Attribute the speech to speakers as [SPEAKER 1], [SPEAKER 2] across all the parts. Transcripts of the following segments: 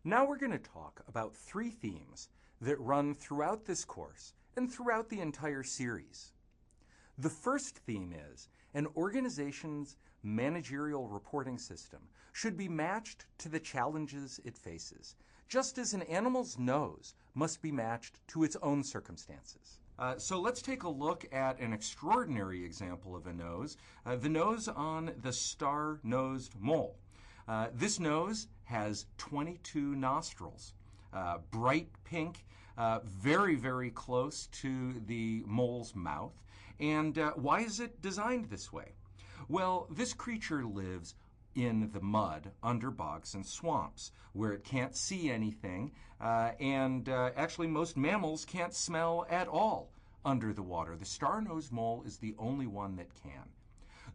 [SPEAKER 1] Now we're going to talk about three themes that run throughout this course and throughout the entire series. The first theme is an organization's managerial reporting system should be matched to the challenges it faces, just as an animal's nose must be matched to its own circumstances. So let's take a look at an extraordinary example of a nose, the nose on the star-nosed mole. This nose has 22 nostrils, bright pink, very, very close to the mole's mouth. And why is it designed this way? Well, this creature lives in the mud under bogs and swamps where it can't see anything, and actually most mammals can't smell at all under the water. The star-nosed mole is the only one that can.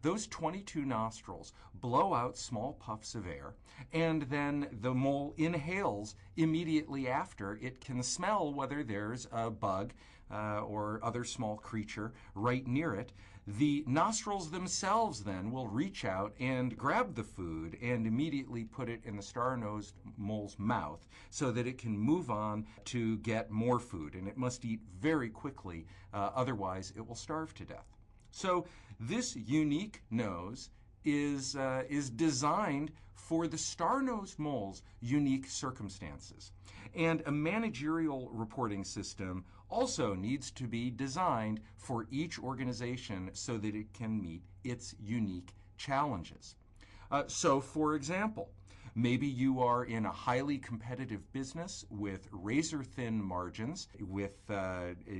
[SPEAKER 1] Those 22 nostrils blow out small puffs of air, and then the mole inhales immediately after. It can smell whether there's a bug or other small creature right near it. The nostrils themselves then will reach out and grab the food and immediately put it in the star-nosed mole's mouth so that it can move on to get more food, and it must eat very quickly, otherwise it will starve to death. So this unique nose is designed for the star-nosed mole's unique circumstances. And a managerial reporting system also needs to be designed for each organization so that it can meet its unique challenges. So, for example, maybe you are in a highly competitive business with razor-thin margins,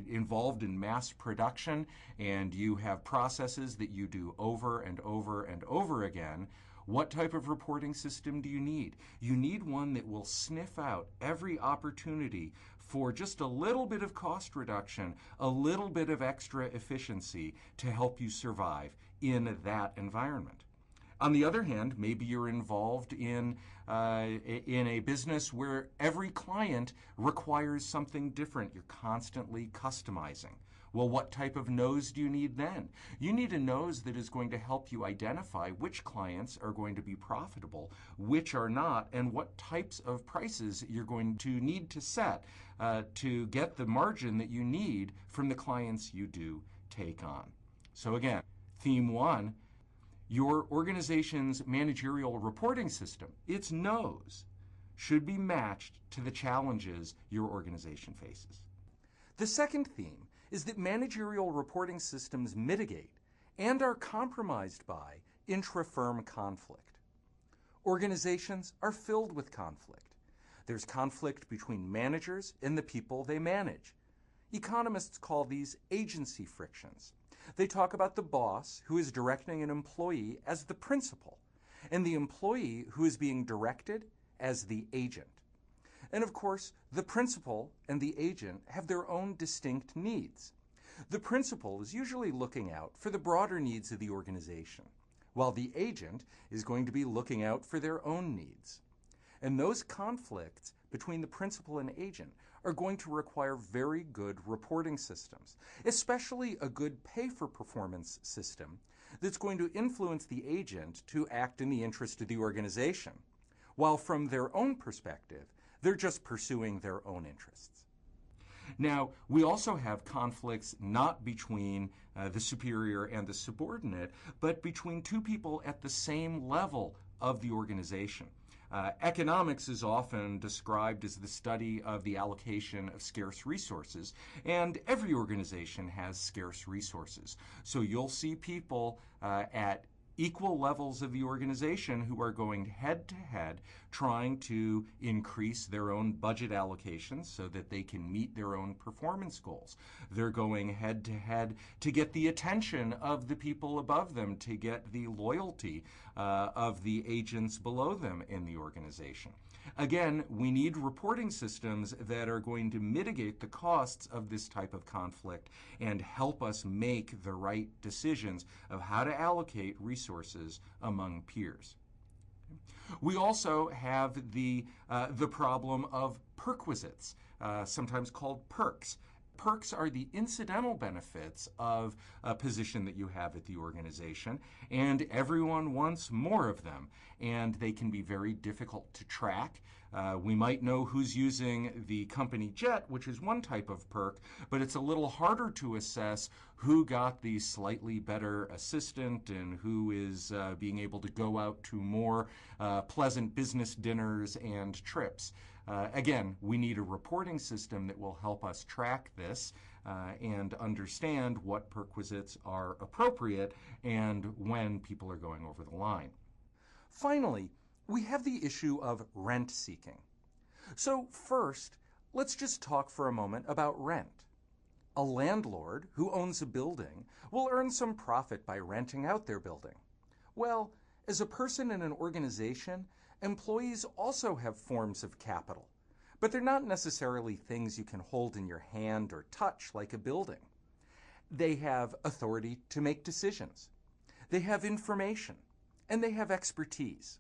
[SPEAKER 1] involved in mass production, and you have processes that you do over and over and over again. What type of reporting system do you need? You need one that will sniff out every opportunity for just a little bit of cost reduction, a little bit of extra efficiency to help you survive in that environment. On the other hand, maybe you're involved in a business where every client requires something different. You're constantly customizing. Well, what type of nose do you need then? You need a nose that is going to help you identify which clients are going to be profitable, which are not, and what types of prices you're going to need to set to get the margin that you need from the clients you do take on. So again, theme one, your organization's managerial reporting system, its nose, should be matched to the challenges your organization faces. The second theme is that managerial reporting systems mitigate and are compromised by intra-firm conflict. Organizations are filled with conflict. There's conflict between managers and the people they manage. Economists call these agency frictions. They talk about the boss who is directing an employee as the principal, and the employee who is being directed as the agent. And of course, the principal and the agent have their own distinct needs. The principal is usually looking out for the broader needs of the organization, while the agent is going to be looking out for their own needs. And those conflicts between the principal and agent are going to require very good reporting systems, especially a good pay-for-performance system that's going to influence the agent to act in the interest of the organization, while from their own perspective, they're just pursuing their own interests. Now, we also have conflicts not between the superior and the subordinate, but between two people at the same level of the organization. Economics is often described as the study of the allocation of scarce resources, and every organization has scarce resources. So you'll see people at equal levels of the organization who are going head to head trying to increase their own budget allocations so that they can meet their own performance goals. They're going head to head to get the attention of the people above them, to get the loyalty of the agents below them in the organization. Again, we need reporting systems that are going to mitigate the costs of this type of conflict and help us make the right decisions of how to allocate resources among peers. We also have the problem of perquisites, sometimes called perks. Perks are the incidental benefits of a position that you have at the organization, and everyone wants more of them, and they can be very difficult to track. We might know who's using the company jet, which is one type of perk, but it's a little harder to assess who got the slightly better assistant and who is being able to go out to more pleasant business dinners and trips. Again, we need a reporting system that will help us track this and understand what perquisites are appropriate and when people are going over the line. Finally, we have the issue of rent seeking. So first, let's just talk for a moment about rent. A landlord who owns a building will earn some profit by renting out their building. Well, as a person in an organization, employees also have forms of capital, but they're not necessarily things you can hold in your hand or touch like a building. They have authority to make decisions. They have information, and they have expertise.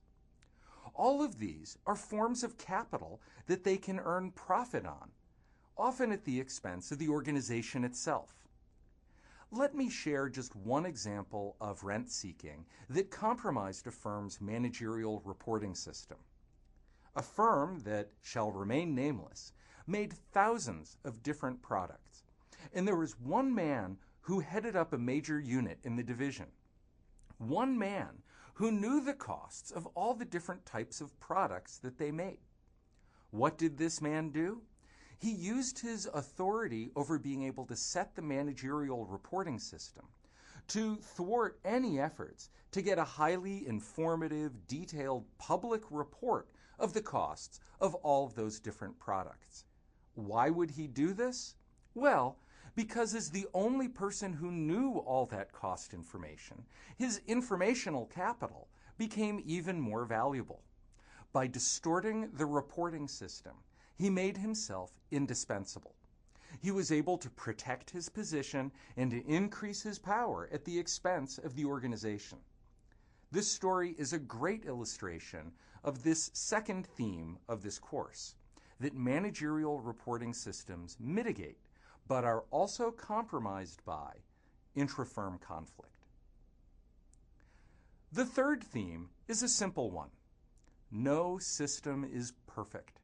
[SPEAKER 1] All of these are forms of capital that they can earn profit on, often at the expense of the organization itself. Let me share just one example of rent seeking that compromised a firm's managerial reporting system. A firm that shall remain nameless made thousands of different products, and there was one man who headed up a major unit in the division. One man who knew the costs of all the different types of products that they made. What did this man do? He used his authority over being able to set the managerial reporting system to thwart any efforts to get a highly informative, detailed public report of the costs of all of those different products. Why would he do this? Well, because as the only person who knew all that cost information, his informational capital became even more valuable. By distorting the reporting system, he made himself indispensable. He was able to protect his position and to increase his power at the expense of the organization. This story is a great illustration of this second theme of this course, that managerial reporting systems mitigate but are also compromised by intra-firm conflict. The third theme is a simple one. No system is perfect.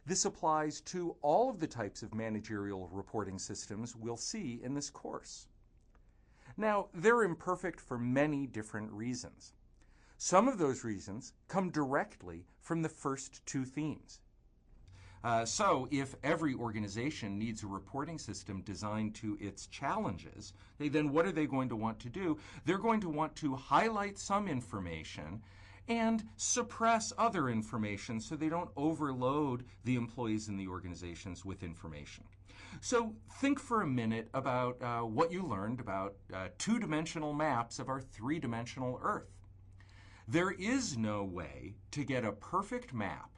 [SPEAKER 1] This applies to all of the types of managerial reporting systems we'll see in this course. Now, they're imperfect for many different reasons. Some of those reasons come directly from the first two themes. So if every organization needs a reporting system designed to its challenges, then what are they going to want to do? They're going to want to highlight some information and suppress other information so they don't overload the employees in the organizations with information. So think for a minute about what you learned about two-dimensional maps of our three-dimensional Earth. There is no way to get a perfect map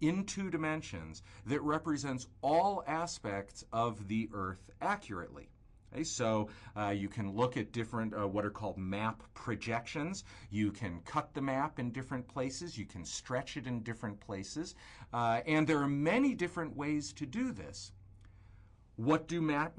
[SPEAKER 1] in 2 dimensions that represents all aspects of the Earth accurately. Okay, so you can look at different what are called map projections. You can cut the map in different places. You can stretch it in different places. And there are many different ways to do this. What do map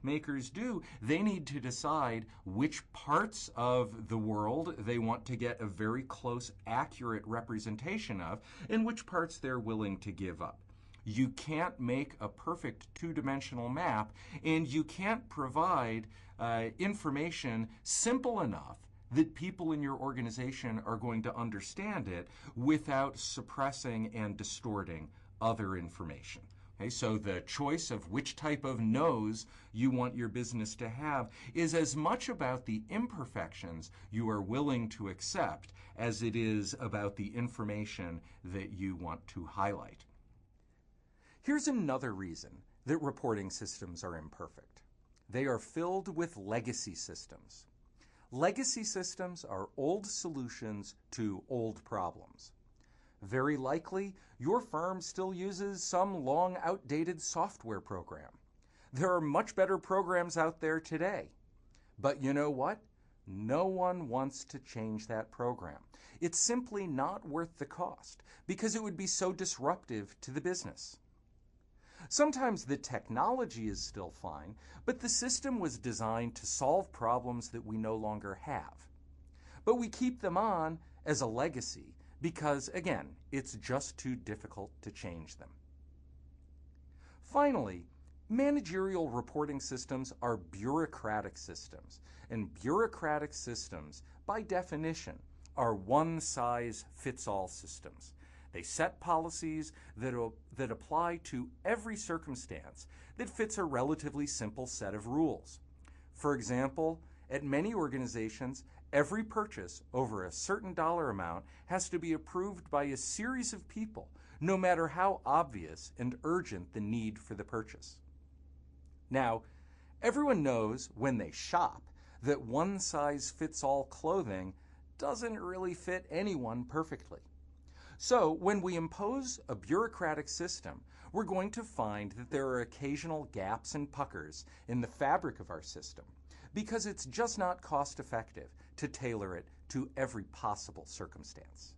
[SPEAKER 1] makers do? They need to decide which parts of the world they want to get a very close, accurate representation of, and which parts they're willing to give up. You can't make a perfect two-dimensional map, and you can't provide information simple enough that people in your organization are going to understand it without suppressing and distorting other information. Okay, so the choice of which type of nose you want your business to have is as much about the imperfections you are willing to accept as it is about the information that you want to highlight. Here's another reason that reporting systems are imperfect. They are filled with legacy systems. Legacy systems are old solutions to old problems. Very likely, your firm still uses some long outdated software program. There are much better programs out there today. But you know what? No one wants to change that program. It's simply not worth the cost because it would be so disruptive to the business. Sometimes the technology is still fine, but the system was designed to solve problems that we no longer have. But we keep them on as a legacy because, again, it's just too difficult to change them. Finally, managerial reporting systems are bureaucratic systems, and bureaucratic systems, by definition, are one-size-fits-all systems. They set policies that apply to every circumstance that fits a relatively simple set of rules. For example, at many organizations, every purchase over a certain dollar amount has to be approved by a series of people, no matter how obvious and urgent the need for the purchase. Now, everyone knows when they shop that one-size-fits-all clothing doesn't really fit anyone perfectly. So, when we impose a bureaucratic system, we're going to find that there are occasional gaps and puckers in the fabric of our system, because it's just not cost-effective to tailor it to every possible circumstance.